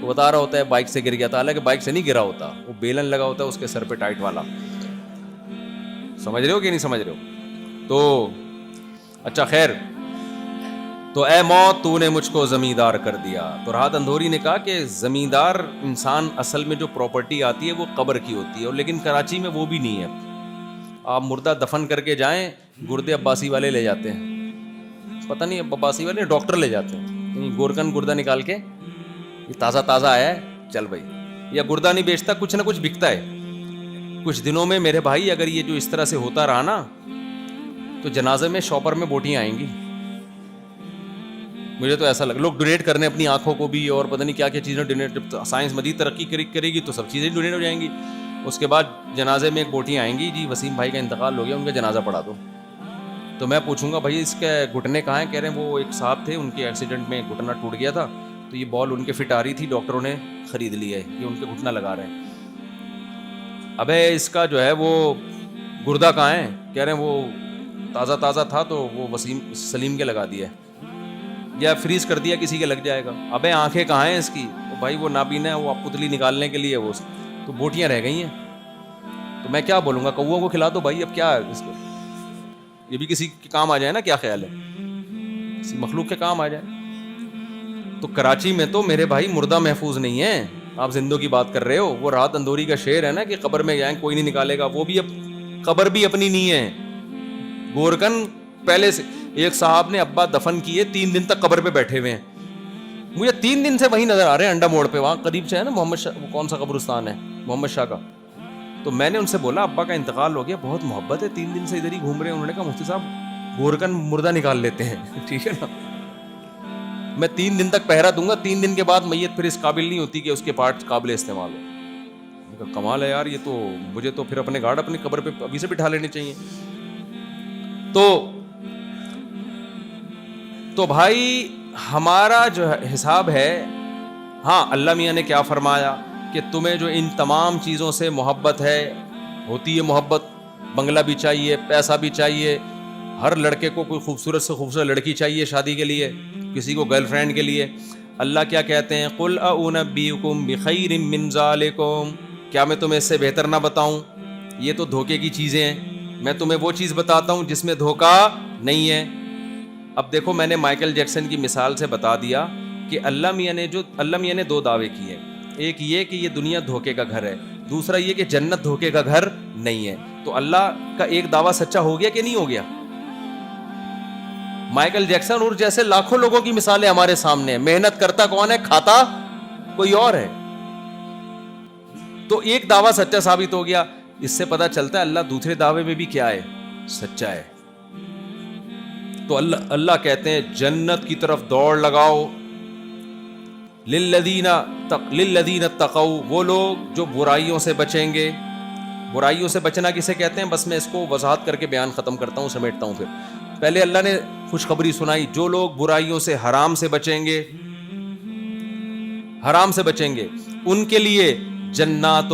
وہ بتا رہا ہوتا ہے بائک سے گر گیا تھا, حالانکہ بائک سے نہیں گرا ہوتا, وہ بیلن لگا ہوتا ہے اس کے سر پہ ٹائٹ والا. سمجھ رہے ہو کہ نہیں سمجھ رہے ہو؟ تو اچھا خیر, تو اے موت تو نے مجھ کو زمیندار کر دیا. تو راحت اندھوری نے کہا کہ زمیندار انسان اصل میں جو پراپرٹی آتی ہے وہ قبر کی ہوتی ہے, لیکن کراچی میں وہ بھی نہیں ہے. آپ مردہ دفن کر کے جائیں, گردے عباسی والے لے جاتے ہیں, پتہ نہیں عباسی والے ڈاکٹر لے جاتے ہیں, گورکن گردہ نکال کے یہ تازہ تازہ آیا ہے چل بھائی, یا گردہ نہیں بیچتا, کچھ نہ کچھ بکتا ہے. کچھ دنوں میں میرے بھائی اگر یہ جو اس طرح سے ہوتا رہا نا تو جنازے میں شاپر میں بوٹیاں آئیں گی. مجھے تو ایسا لگا, لوگ ڈونیٹ کرنے اپنی آنکھوں کو بھی, اور پتہ نہیں کیا کیا چیزیں ڈونیٹ, سائنس مزید ترقی کرے گی تو سب چیزیں ڈونیٹ ہو جائیں گی. اس کے بعد جنازے میں ایک بوٹیاں آئیں گی, جی وسیم بھائی کا انتقال ہو گیا, ان کا جنازہ پڑھا دو. تو میں پوچھوں گا بھائی اس کے گھٹنے کہاں ہیں؟ کہہ رہے ہیں وہ ایک صاحب تھے, ان کے ایکسیڈنٹ میں گھٹنا ٹوٹ گیا تھا, تو یہ بال ان کے فٹ آ رہی تھی, ڈاکٹروں نے خرید لی ہے, یہ ان کے گھٹنا لگا رہے ہیں. ابے اس کا جو ہے وہ گردہ کہاں ہے؟ کہہ رہے ہیں وہ تازہ تازہ تھا تو وہ وسیم سلیم کے لگا دیا یا فریز کر دیا, کسی کے لگ جائے گا. ابے آنکھیں کہاں ہیں اس کی؟ بھائی وہ نابینا ہے, وہ پتلی نکالنے کے لیے وہ تو بوٹیاں رہ گئی ہیں. تو میں کیا بولوں گا, کوؤں کو کھلا دو بھائی, اب کیا اس کو, یہ بھی کسی کے کام آ جائے نا, کیا خیال ہے, کسی مخلوق کے کام آ جائے. تو کراچی میں تو میرے بھائی مردہ محفوظ نہیں ہے, آپ زندوں کی بات کر رہے ہو. وہ راحت اندوری کا شعر ہے نا کہ قبر میں جائیں کوئی نہیں نکالے گا, وہ بھی اب قبر بھی اپنی نہیں ہے. گورکن پہلے سے, ایک صاحب نے ابا دفن کیے, 3 دن تک قبر پہ بیٹھے ہوئے ہیں, مجھے 3 دن سے وہیں نظر آ رہے ہیں انڈا موڑ پہ, وہاں قریب سے ہے نا محمد شاہ, وہ کون سا قبرستان ہے محمد شاہ کا. تو میں نے ان سے بولا ابا کا انتقال ہو گیا, بہت محبت ہے, 3 دن سے ادھر ہی گھوم رہے ہیں. انہوں نے کہا مفتی صاحب گورکن مردہ نکال لیتے ہیں. ٹھیک ہے نا, میں 3 دن تک پہرا دوں گا, 3 دن کے بعد میت پھر اس قابل نہیں ہوتی کہ اس کے پارٹس قابل استعمال ہو. کمال ہے یار, یہ تو مجھے تو پھر اپنے گارڈ اپنی قبر پہ ابھی سے بٹھا لینے چاہیے. تو بھائی ہمارا جو حساب ہے, ہاں اللہ میاں نے کیا فرمایا کہ تمہیں جو ان تمام چیزوں سے محبت ہے, ہوتی ہے محبت, بنگلہ بھی چاہیے, پیسہ بھی چاہیے, ہر لڑکے کو کوئی خوبصورت سے خوبصورت لڑکی چاہیے شادی کے لیے, کسی کو گرل فرینڈ کے لیے. اللہ کیا کہتے ہیں, قل اؤنبئکم بخیر من ذالکم, کیا میں تمہیں اس سے بہتر نہ بتاؤں؟ یہ تو دھوکے کی چیزیں ہیں, میں تمہیں وہ چیز بتاتا ہوں جس میں دھوکا نہیں ہے. اب دیکھو میں نے مائیکل جیکسن کی مثال سے بتا دیا کہ اللہ میاں نے 2 دعوے کیے, ایک یہ کہ یہ دنیا دھوکے کا گھر ہے, دوسرا یہ کہ جنت دھوکے کا گھر نہیں ہے. تو اللہ کا ایک دعویٰ سچا ہو گیا کہ نہیں ہو گیا؟ مائیکل جیکسن اور جیسے لاکھوں لوگوں کی مثالیں ہمارے سامنے ہیں, محنت کرتا کون ہے, کھاتا کوئی اور ہے. تو ایک دعویٰ سچا ثابت ہو گیا, اس سے پتہ چلتا ہے اللہ دوسرے دعوے میں بھی کیا ہے, سچا ہے. تو اللہ کہتے ہیں جنت کی طرف دوڑ لگاؤ, للذین اتقوا, وہ لوگ جو برائیوں سے بچیں گے. برائیوں سے بچنا کسے کہتے ہیں, بس میں اس کو وضاحت کر کے بیان ختم کرتا ہوں, سمیٹتا ہوں. پھر پہلے اللہ نے خوشخبری سنائی, جو لوگ برائیوں سے حرام سے بچیں گے, حرام سے بچیں گے, ان کے لیے جنات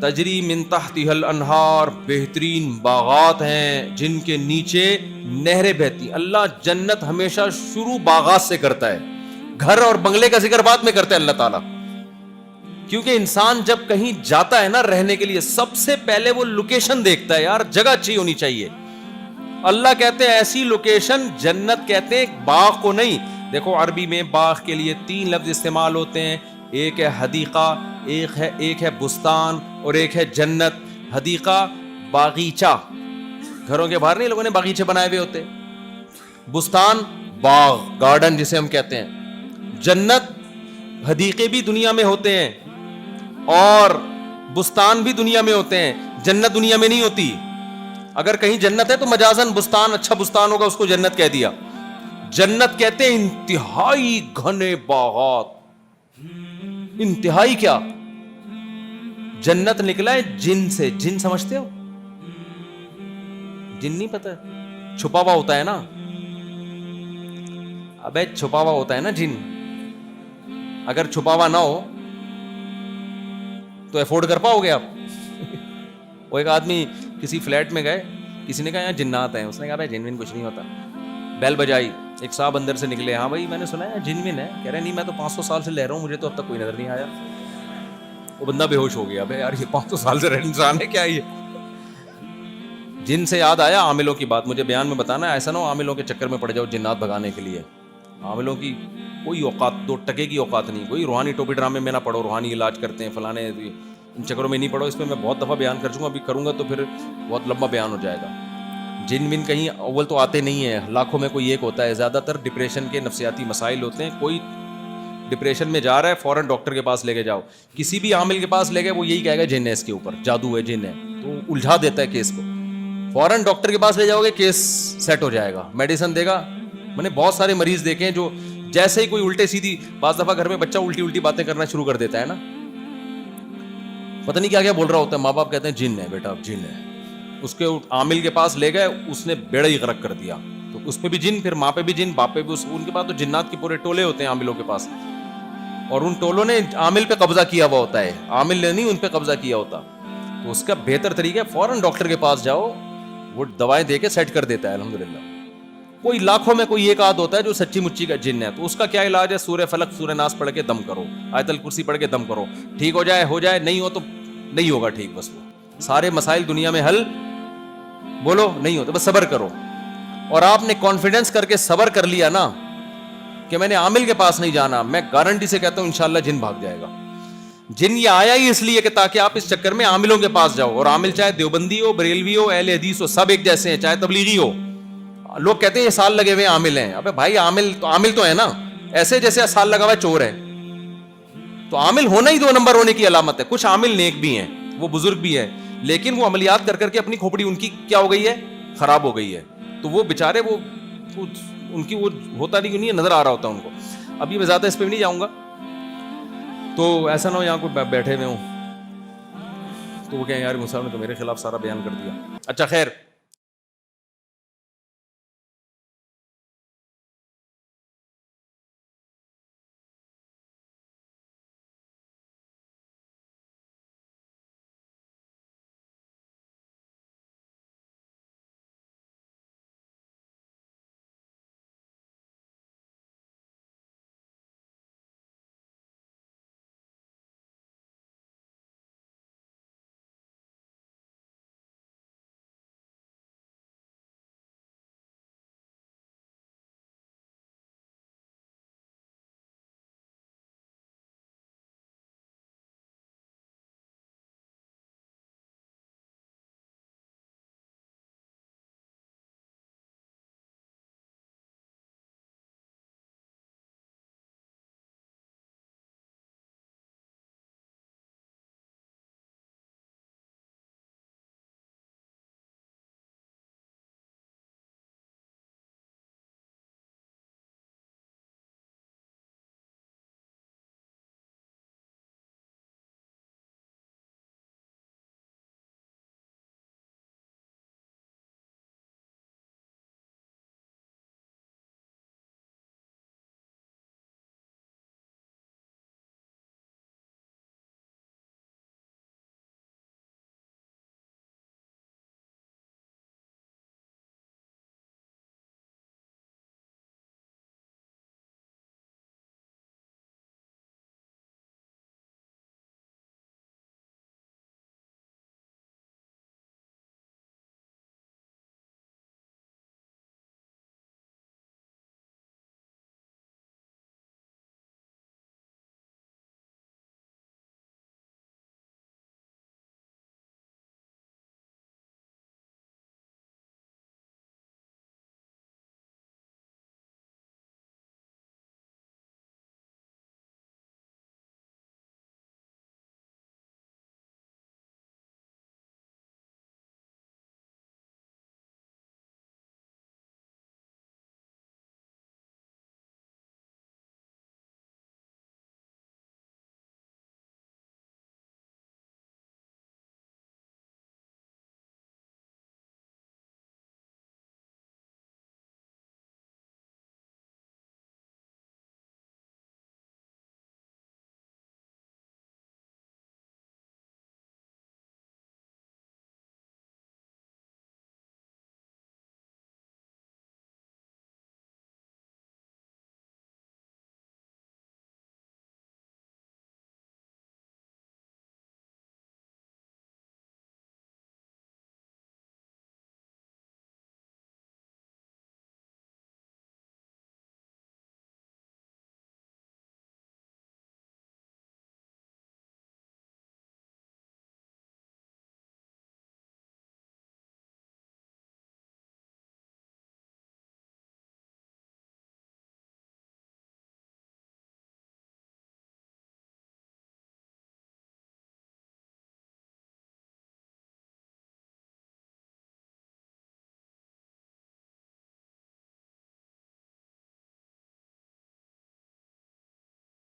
تجری من تحتها الانہار, بہترین باغات ہیں جن کے نیچے نہریں بہتی. اللہ جنت ہمیشہ شروع باغات سے کرتا ہے, گھر اور بنگلے کا ذکر بعد میں کرتا ہے اللہ تعالیٰ, کیونکہ انسان جب کہیں جاتا ہے نا رہنے کے لیے, سب سے پہلے وہ لوکیشن دیکھتا ہے, یار جگہ اچھی ہونی چاہیے. اللہ کہتے ہیں ایسی لوکیشن, جنت کہتے ہیں باغ کو نہیں. دیکھو عربی میں باغ کے لیے 3 لفظ استعمال ہوتے ہیں, ایک ہے حدیقہ, ایک ہے بستان, اور ایک ہے جنت. حدیقہ باغیچہ, گھروں کے باہر نہیں لوگوں نے باغیچے بنائے ہوئے ہوتے. بستان باغ, گارڈن جسے ہم کہتے ہیں. جنت حدیقے بھی دنیا میں ہوتے ہیں اور بستان بھی دنیا میں ہوتے ہیں, جنت دنیا میں نہیں ہوتی. اگر کہیں جنت ہے تو مجازن بستان, اچھا بستان ہوگا, اس کو جنت کہہ دیا. جنت کہتے ہیں انتہائی گھنے باغات. انتہائی کیا, جنت نکلا ہے جن سے. جن سمجھتے ہو, جن نہیں پتا, چھپا ہوا ہوتا ہے نا. ابے چھپا ہوا ہوتا ہے نا جن, اگر چھپا ہوا نہ ہو تو افورڈ کر پاؤ گے آپ؟ وہ ایک آدمی کسی فلیٹ میں گئے, کسی نے کہا یہاں جنات ہیں, اس نے کہا بھائی جن کچھ نہیں ہوتا. بیل بجائی, ایک صاحب اندر سے نکلے, ہاں بھائی میں نے سنا ہے جن ون ہے. کہہ رہے نہیں میں تو 500 سال سے لے رہا ہوں, مجھے تو اب تک کوئی نظر نہیں آیا. وہ بندہ بے ہوش ہو گیا, ابے یار یہ 500 سال سے رہنے انسان ہے کیا یہ. جن سے یاد آیا عاملوں کی بات مجھے بیان میں بتانا ہے, ایسا نہ ہو عاملوں کے چکر میں پڑ جاؤ جنات بھگانے کے لیے. عاملوں کی کوئی اوقات, 2 ٹکے کی اوقات نہیں. کوئی روحانی ٹوپی ڈرامے میں نہ پڑھو, روحانی علاج کرتے ہیں فلانے, ان چکروں میں نہیں پڑھو. اس پہ میں بہت دفعہ بیان کر چکا ہوں, ابھی کروں گا تو پھر بہت لمبا بیان ہو جائے گا. جن ون کہیں اول تو آتے نہیں ہیں, لاکھوں میں کوئی ایک ہوتا ہے. زیادہ تر ڈپریشن کے نفسیاتی مسائل ہوتے ہیں. کوئی ڈپریشن میں جا رہا ہے فوراً ڈاکٹر کے پاس لے کے جاؤ. کسی بھی عامل کے پاس لے گئے وہ یہی کہے گا جن ہے اس کے اوپر, جادو ہے, جن ہے, تو الجھا دیتا ہے کیس کو. فوراً ڈاکٹر کے پاس لے جاؤ گے کیس سیٹ ہو جائے گا, میڈیسن دے گا. میں نے بہت سارے مریض دیکھے ہیں جو جیسے ہی کوئی الٹے سیدھی, بعض دفعہ گھر میں بچہ الٹی باتیں کرنا شروع کر دیتا ہے نا, پتہ نہیں کیا کیا بول رہا ہوتا ہے, ماں باپ کہتے ہیں جن ہے بیٹا, جن ہے. اس کے عامل کے پاس لے گئے, اس نے بیڑا ہی غرق کر دیا. تو اس پہ بھی جن, پھر ماں پہ بھی جن, باپ پہ بھی. ان کے پاس تو جنات کے پورے ٹولے ہوتے ہیں عاملوں کے پاس, اور ان ٹولوں نے عامل پہ قبضہ کیا ہوا ہوتا ہے, عامل نے نہیں ان پہ قبضہ کیا ہوتا. تو اس کا بہتر طریقہ ہے فوراً ڈاکٹر کے پاس جاؤ, وہ دوائیں دے کے سیٹ کر دیتا ہے الحمدللہ. کوئی لاکھوں میں کوئی ایک آدھ ہوتا ہے جو سچی مچی کا جن ہے, تو اس کا کیا علاج ہے, سورہ فلق سورہ ناس پڑھ کے دم کرو, آیت الکرسی پڑھ کے دم کرو, ٹھیک ہو جائے, نہیں ہو تو نہیں ہوگا ٹھیک. بس وہ سارے مسائل دنیا میں حل, بولو نہیں ہوتا, بس صبر کرو. اور آپ نے کانفیڈنس کر کے صبر کر لیا نا کہ میں نے عامل کے پاس نہیں جانا, میں گارنٹی سے کہتا ہوں انشاءاللہ جن بھاگ جائے گا. جن یہ آیا ہی اس لیے کہ تاکہ آپ اس چکر میں عاملوں کے پاس جاؤ. اور عامل چاہے دیوبندی ہو, بریلوی ہو, اہل حدیث ہو, سب ایک جیسے ہیں, چاہے تبلیغی ہو. لوگ کہتے ہیں یہ سال لگے ہوئے عامل ہیں. ابے بھائی عامل تو ہے نا, ایسے جیسے سال لگا ہوا چور ہے. تو عامل ہونا ہی 2 نمبر ہونے کی علامت ہے. کچھ عامل نیک بھی ہیں, وہ بزرگ بھی ہیں, لیکن وہ عملیات کر کے اپنی کھوپڑی ان کی کیا ہو گئی ہے, خراب ہو گئی ہے. تو وہ بیچارے وہ ان کی وہ ہوتا نہیں, نہیں نظر آ رہا ہوتا ان کو. ابھی میں زیادہ اس پہ بھی نہیں جاؤں گا, تو ایسا نہ ہو یہاں کوئی بیٹھے ہوئے ہوں تو وہ کہیں یار مصعب نے تو میرے خلاف سارا بیان کر دیا. اچھا خیر,